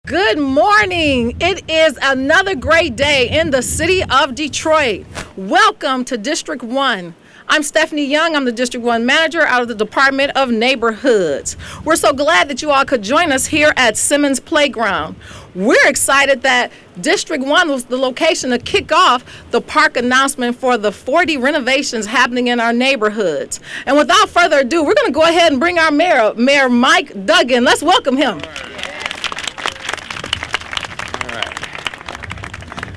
Good morning. It is another great day in the city of Detroit. Welcome to District 1. I'm Stephanie Young. I'm the District 1 manager out of the Department of Neighborhoods. We're so glad that you all could join us here at Simmons Playground. We're excited that District 1 was the location to kick off the park announcement for the 40 renovations happening in our neighborhoods. And without further ado, we're going to go ahead and bring our mayor, Mayor Mike Duggan. Let's welcome him.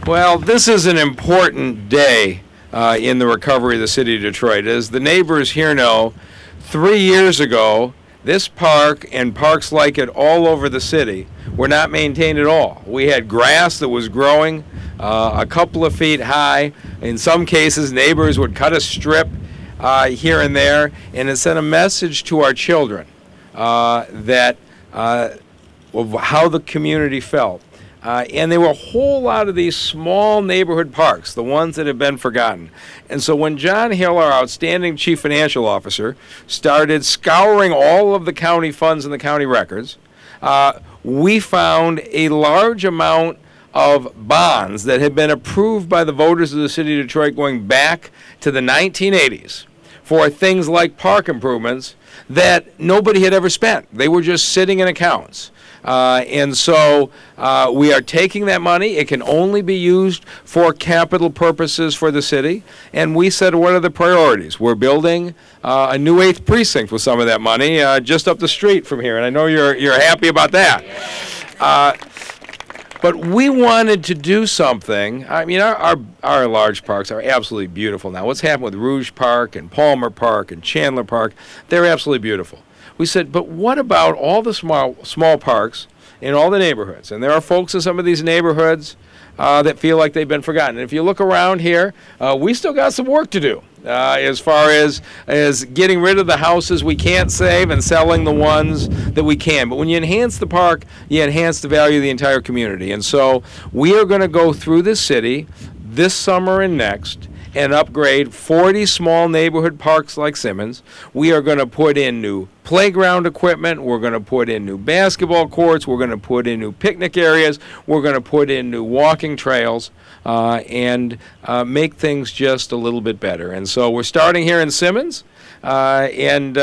Well, this is an important day in the recovery of the city of Detroit. As the neighbors here know, 3 years ago, this park and parks like it all over the city were not maintained at all. We had grass that was growing a couple of feet high. In some cases, neighbors would cut a strip here and there, and it sent a message to our children that of how the community felt. And there were a whole lot of these small neighborhood parks, the ones that have been forgotten. And so when John Hill, our outstanding chief financial officer, started scouring all of the county funds and the county records, we found a large amount of bonds that had been approved by the voters of the city of Detroit going back to the 1980s for things like park improvements that nobody had ever spent. They were just sitting in accounts. And so we are taking that money. It can only be used for capital purposes for the city. And we said, what are the priorities? We're building a new 8th precinct with some of that money just up the street from here. And I know you're happy about that. But we wanted to do something. I mean, our large parks are absolutely beautiful now. What's happened with Rouge Park and Palmer Park and Chandler Park, they're absolutely beautiful. We said, but what about all the small parks in all the neighborhoods? And there are folks in some of these neighborhoods that feel like they've been forgotten. And if you look around here, we still got some work to do as far as getting rid of the houses we can't save and selling the ones that we can. But when you enhance the park, you enhance the value of the entire community. And so we are going to go through this city this summer and next and upgrade 40 small neighborhood parks like Simmons. We are going to put in new playground equipment. We're going to put in new basketball courts. We're going to put in new picnic areas. We're going to put in new walking trails and make things just a little bit better. And so we're starting here in Simmons, and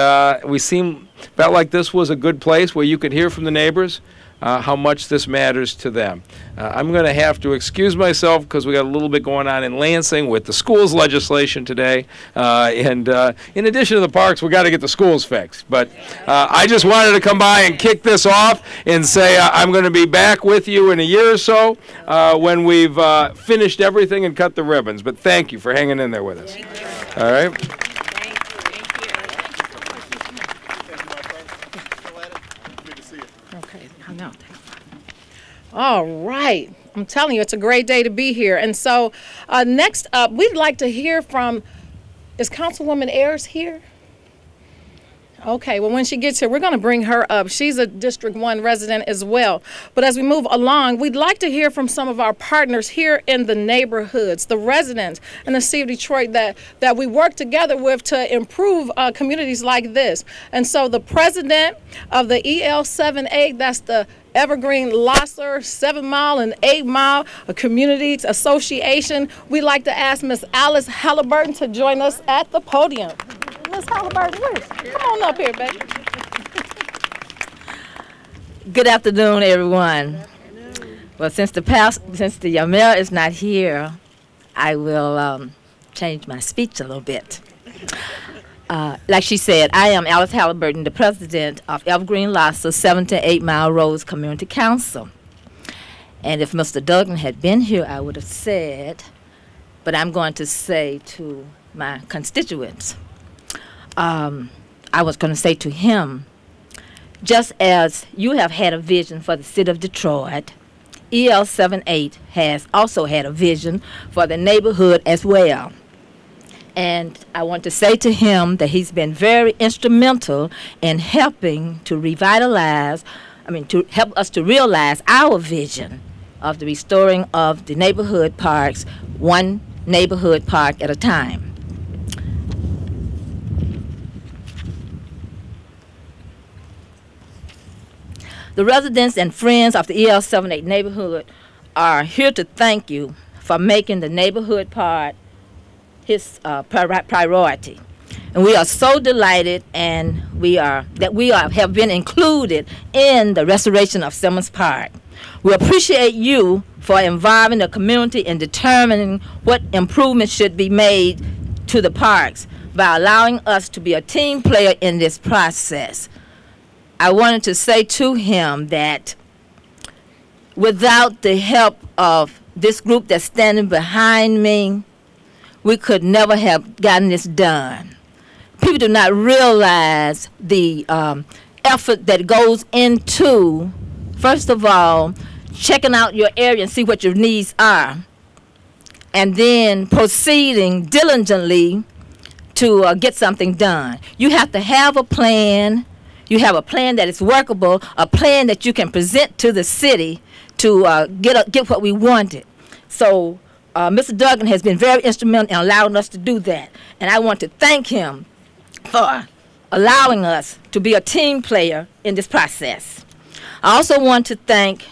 we felt like this was a good place where you could hear from the neighbors how much this matters to them. I'm going to have to excuse myself because we got a little bit going on in Lansing with the schools legislation today. And in addition to the parks, we got to get the schools fixed. But I just wanted to come by and kick this off and say I'm going to be back with you in a year or so when we've finished everything and cut the ribbons. But thank you for hanging in there with us. All right. All right. I'm telling you, it's a great day to be here. And so next up, we'd like to hear from, is Councilwoman Ayers here? Okay, well, when she gets here, we're going to bring her up. She's a District 1 resident as well. But as we move along, we'd like to hear from some of our partners here in the neighborhoods, the residents in the city of Detroit that we work together with to improve communities like this. And so the president of the EL78, that's the Evergreen Losser 7 Mile and 8 Mile Communities Association, we'd like to ask Ms. Alice Halliburton to join us at the podium. Ms. Halliburton, come on up here, baby. Good afternoon, everyone. Well, since the mayor is not here, I will change my speech a little bit. Like she said, I am Alice Halliburton, the president of Evergreen Losser 7 to 8 Mile Roads Community Council. And if Mr. Duggan had been here, I would have said, but I'm going to say to my constituents, I was going to say to him, just as you have had a vision for the city of Detroit, EL78 has also had a vision for the neighborhood as well. And I want to say to him that he's been very instrumental in helping to revitalize, to help us to realize our vision of the restoring of the neighborhood parks, one neighborhood park at a time. The residents and friends of the EL78 neighborhood are here to thank you for making the neighborhood part his priority. And we are so delighted and have been included in the restoration of Simmons Park. We appreciate you for involving the community in determining what improvements should be made to the parks by allowing us to be a team player in this process. I wanted to say to him that without the help of this group that's standing behind me, we could never have gotten this done. People do not realize the effort that goes into, first of all, checking out your area and see what your needs are, and then proceeding diligently to get something done. You have to have a plan. You have a plan that is workable, a plan that you can present to the city to get what we wanted. So Mr. Duggan has been very instrumental in allowing us to do that, and I want to thank him for allowing us to be a team player in this process. I also want to thank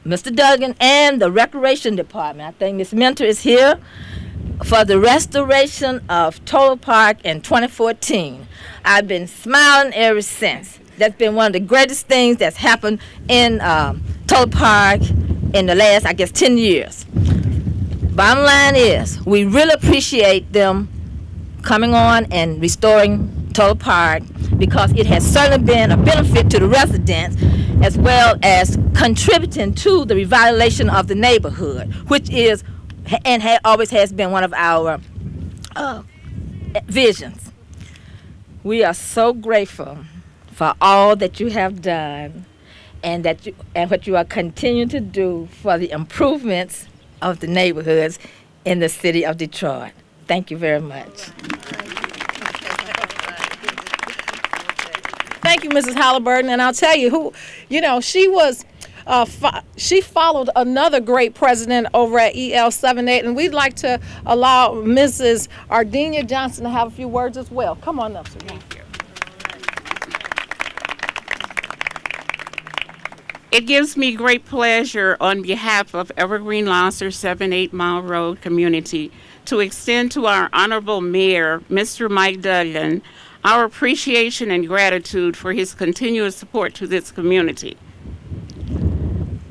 Mr. Duggan and the Recreation Department. I think Ms. Mentor is here for the restoration of Toller Park in 2014. I've been smiling ever since. That's been one of the greatest things that's happened in Toller Park in the last, I guess, 10 years. Bottom line is, we really appreciate them coming on and restoring Toller Park, because it has certainly been a benefit to the residents as well as contributing to the revitalization of the neighborhood, which is and always has been one of our visions. We are so grateful for all that you have done and what you are continuing to do for the improvements of the neighborhoods in the city of Detroit. Thank you very much. Thank you, Mrs. Halliburton. And I'll tell you she was, she followed another great president over at EL78, and we'd like to allow Mrs. Ardenia Johnson to have a few words as well. Come on up, sir. Thank you. It gives me great pleasure on behalf of Evergreen Lausser 7-8 Mile Road community to extend to our Honorable Mayor, Mr. Mike Duggan, our appreciation and gratitude for his continuous support to this community.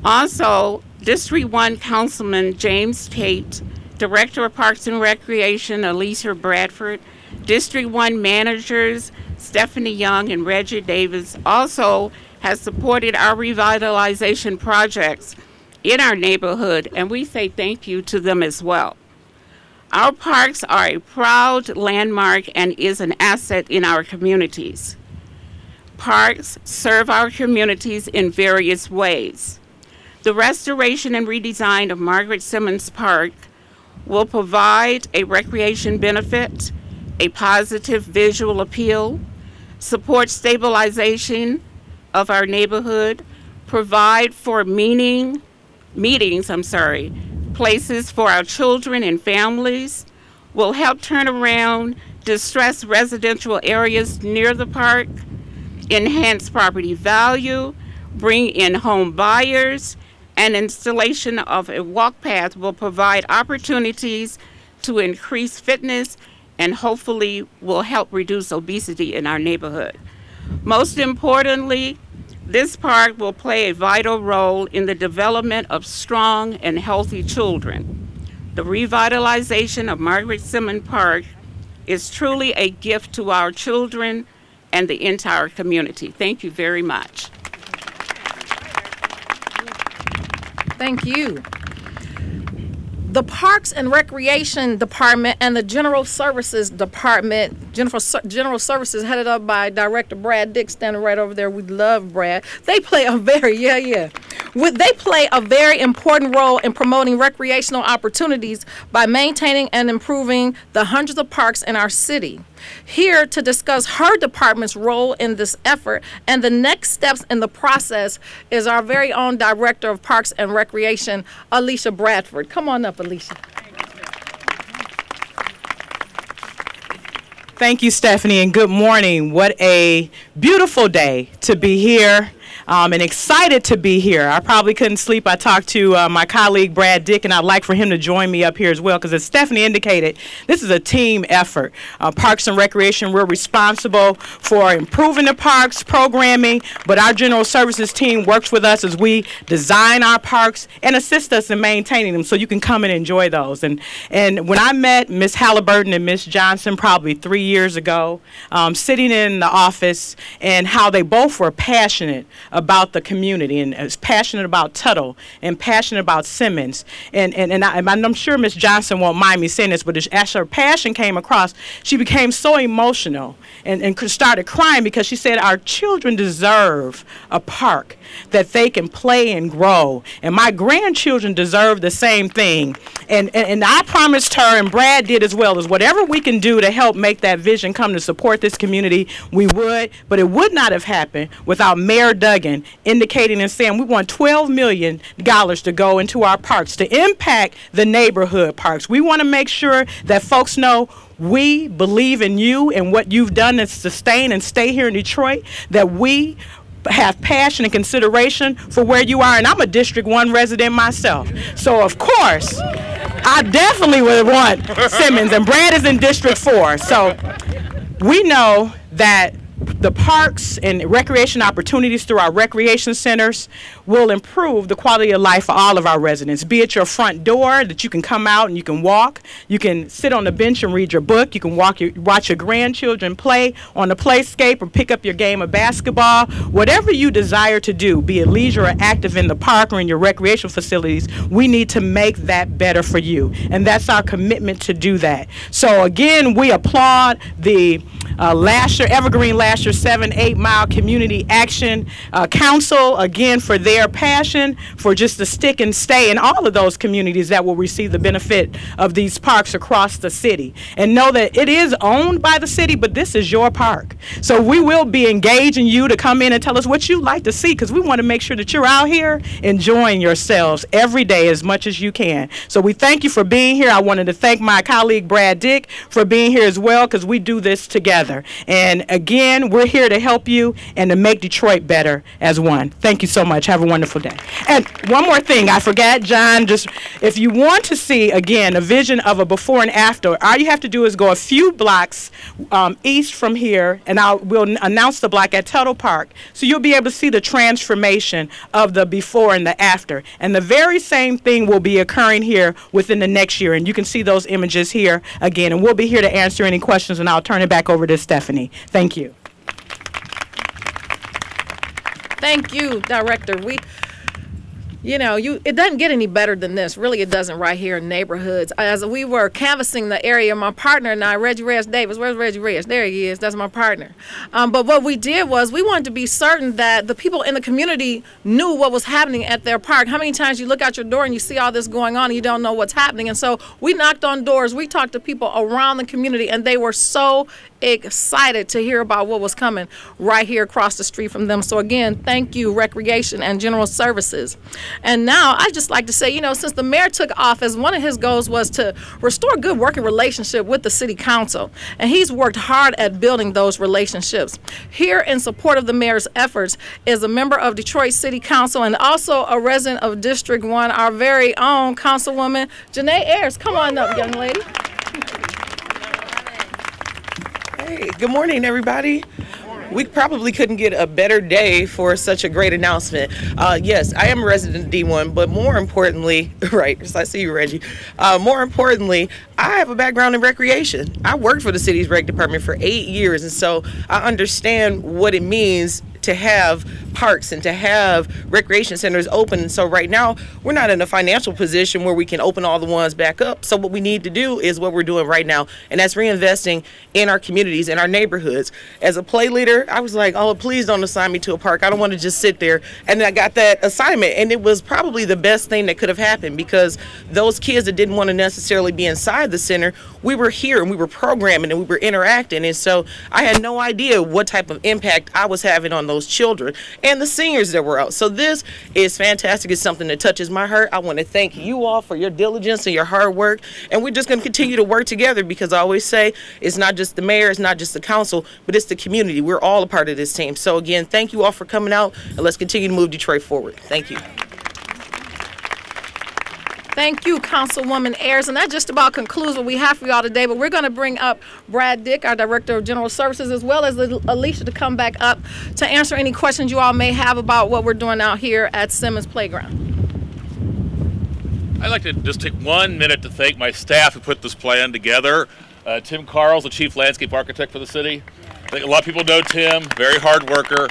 Also, District 1 Councilman James Tate, Director of Parks and Recreation Alicia Bradford, District 1 Managers Stephanie Young and Reggie Davis also has supported our revitalization projects in our neighborhood, and we say thank you to them as well. Our parks are a proud landmark and is an asset in our communities. Parks serve our communities in various ways. The restoration and redesign of Margaret Simmons Park will provide a recreation benefit, a positive visual appeal, support stabilization of our neighborhood, provide for meetings, places for our children and families, will help turn around distressed residential areas near the park, enhance property value, bring in home buyers, and installation of a walk path will provide opportunities to increase fitness and hopefully will help reduce obesity in our neighborhood. Most importantly, this park will play a vital role in the development of strong and healthy children. The revitalization of Margaret Simmons Park is truly a gift to our children and the entire community. Thank you very much. Thank you. The Parks and Recreation Department and the General Services Department, General Services headed up by Director Brad Dick, standing right over there. We love Brad. They play a very, they play a very important role in promoting recreational opportunities by maintaining and improving the hundreds of parks in our city. Here to discuss her department's role in this effort and the next steps in the process is our very own Director of Parks and Recreation, Alicia Bradford. Come on up, Alicia. Thank you, Stephanie, and good morning. What a beautiful day to be here and excited to be here. I probably couldn't sleep. I talked to my colleague Brad Dick, and I'd like for him to join me up here as well, because as Stephanie indicated, this is a team effort. Parks and Recreation, we're responsible for improving the parks, programming, but our general services team works with us as we design our parks and assist us in maintaining them so you can come and enjoy those. And when I met Ms. Halliburton and Ms. Johnson probably 3 years ago, sitting in the office, and how they both were passionate about the community, and was passionate about Tuttle and passionate about Simmons. And I'm sure Ms. Johnson won't mind me saying this, but as her passion came across, she became so emotional and started crying, because she said our children deserve a park that they can play and grow, and my grandchildren deserve the same thing. And I promised her, and Brad did as well, is whatever we can do to help make that vision come to support this community, we would. But it would not have happened without Mayor Duggan indicating and saying we want $12 million to go into our parks to impact the neighborhood parks. We want to make sure that folks know we believe in you and what you've done to sustain and stay here in Detroit, that we have passion and consideration for where you are. And I'm a District 1 resident myself, so of course I definitely would want Simmons, and Brad is in District 4. So we know that the parks and recreation opportunities through our recreation centers will improve the quality of life for all of our residents, be it your front door that you can come out and you can walk, you can sit on the bench and read your book, you can watch your grandchildren play on the playscape or pick up your game of basketball. Whatever you desire to do, be it leisure or active in the park or in your recreational facilities, we need to make that better for you, and that's our commitment to do that. So again, we applaud the Evergreen Lasher 7-8 Mile Community Action Council, again, for their passion for just the stick and stay in all of those communities that will receive the benefit of these parks across the city. And know that it is owned by the city, but this is your park. So we will be engaging you to come in and tell us what you'd like to see, because we want to make sure that you're out here enjoying yourselves every day as much as you can. So we thank you for being here. I wanted to thank my colleague Brad Dick for being here as well, because we do this together. And again, we're here to help you and to make Detroit better as one. Thank you so much. Have a wonderful day. And one more thing, I forgot, John, just if you want to see, again, a vision of a before and after, all you have to do is go a few blocks east from here, and we'll announce the block at Tuttle Park. So you'll be able to see the transformation of the before and the after. And the very same thing will be occurring here within the next year. And you can see those images here again. And we'll be here to answer any questions, and I'll turn it back over to Stephanie. Thank you. Thank you, Director. It doesn't get any better than this. Really, it doesn't right here in neighborhoods. As we were canvassing the area, my partner and I, Reggie Reyes Davis, where's Reggie Reyes? There he is. That's my partner. But what we did was we wanted to be certain that the people in the community knew what was happening at their park. How many times you look out your door and you see all this going on and you don't know what's happening? And so we knocked on doors. We talked to people around the community, and they were so excited to hear about what was coming right here across the street from them. So again, thank you, Recreation and General Services. And now I'd just like to say, since the mayor took office, one of his goals was to restore a good working relationship with the city council. And he's worked hard at building those relationships. Here in support of the mayor's efforts is a member of Detroit City Council and also a resident of District 1, our very own Councilwoman Janae Ayers. Come on up, young lady. Hey, good morning, everybody. We probably couldn't get a better day for such a great announcement. Yes, I am a resident of D1, but more importantly, right, I see you, Reggie. More importantly, I have a background in recreation. I worked for the city's rec department for 8 years, and so I understand what it means to have parks and to have recreation centers open. And so right now, we're not in a financial position where we can open all the ones back up. So what we need to do is what we're doing right now, and that's reinvesting in our communities, in our neighborhoods. As a play leader, I was like, oh, please don't assign me to a park. I don't want to just sit there. And I got that assignment, and it was probably the best thing that could have happened, because those kids that didn't want to necessarily be inside the center we were here and we were programming and we were interacting. And so I had no idea what type of impact I was having on those children and the seniors that were out. So this is fantastic. It's something that touches my heart. I want to thank you all for your diligence and your hard work. And we're just going to continue to work together, because I always say it's not just the mayor, it's not just the council, but it's the community. We're all a part of this team. So again, thank you all for coming out, and let's continue to move Detroit forward. Thank you. Thank you, Councilwoman Ayers. And that just about concludes what we have for y'all today. But we're going to bring up Brad Dick, our Director of General Services, as well as Alicia, to come back up to answer any questions you all may have about what we're doing out here at Simmons Playground. I'd like to just take 1 minute to thank my staff who put this plan together. Tim Carl's the Chief Landscape Architect for the city. I think a lot of people know Tim, very hard worker.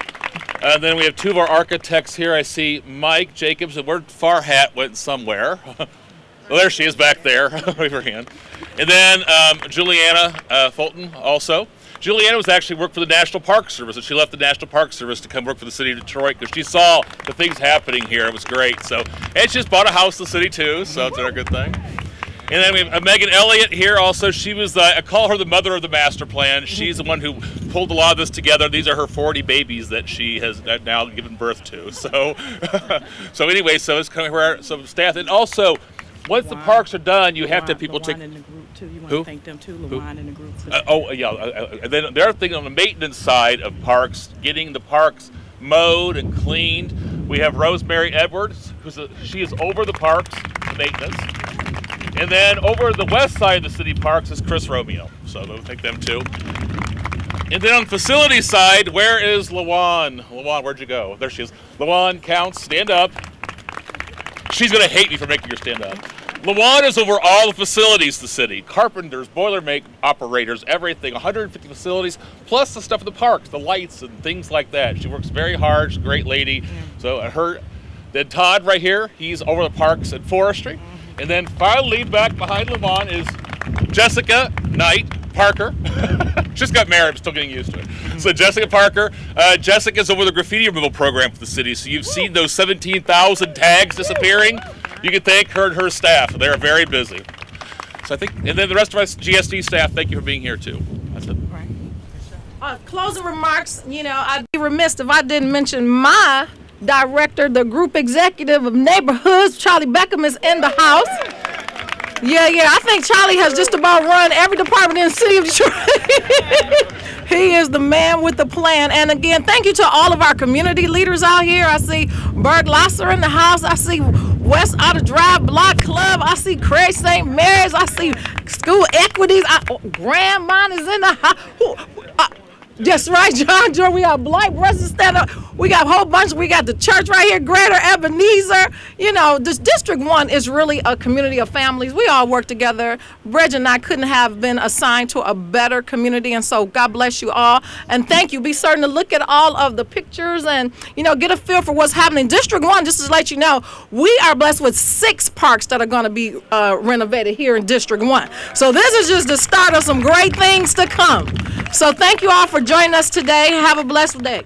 And then we have 2 of our architects here. I see Mike Jacobs, and where Farhat went somewhere. Well, there she is back there. Wave her hand. And then Juliana Fulton also. Juliana was actually worked for the National Park Service, and she left the National Park Service to come work for the city of Detroit because she saw the things happening here. It was great. So, and she just bought a house in the city too, so it's a good thing. And then we have Megan Elliott here also. She was, I call her the mother of the master plan. She's the one who pulled a lot of this together. These are her 40 babies that she has now given birth to. So, so anyway, so it's kind of some staff. And also, once the parks are done, you have to have people take. In the group too. You want Who? to thank them too. LaJuan in the group. And then the other thing on the maintenance side of parks, getting the parks mowed and cleaned. We have Rosemary Edwards, she is over the parks, the maintenance. And then over the west side of the city parks is Chris Romeo. So they'll take them too. And then on the facility side, where is LaJuan? LaJuan, where'd you go? There she is. LaJuan Counts, stand up. She's gonna hate me for making her stand up. LaJuan is over all the facilities in the city. Carpenters, boilermaker operators, everything, 150 facilities, plus the stuff in the parks, the lights and things like that. She works very hard, she's a great lady. So then Todd right here, he's over the parks and forestry. And then finally back behind LaJuan is Jessica Knight Parker. Just got married, I'm still getting used to it. So Jessica Parker, Jessica's over the graffiti removal program for the city. So you've seen those 17,000 tags disappearing. You can thank her and her staff. They're very busy. So I think, and then the rest of us GSD staff, thank you for being here too. That's it. Closing remarks, I'd be remiss if I didn't mention my director, the group executive of neighborhoods, Charlie Beckham, is in the house. Yeah, I think Charlie has just about run every department in the city of Detroit. He is the man with the plan. And again, thank you to all of our community leaders out here. I see Berg Lasser in the house. I see West Outer Drive Block Club. I see Craig St. Mary's. I see School Equities. Grandma is in the house. That's right, John Joe. We got Blight Brothers stand up. We got a whole bunch. We got the church right here, Greater Ebenezer. This District 1 is really a community of families. We all work together. Bridget and I couldn't have been assigned to a better community, and so God bless you all. And thank you. Be certain to look at all of the pictures and, get a feel for what's happening. District 1, just to let you know, we are blessed with 6 parks that are going to be renovated here in District 1. So this is just the start of some great things to come. So thank you all for joining us today. Have a blessed day.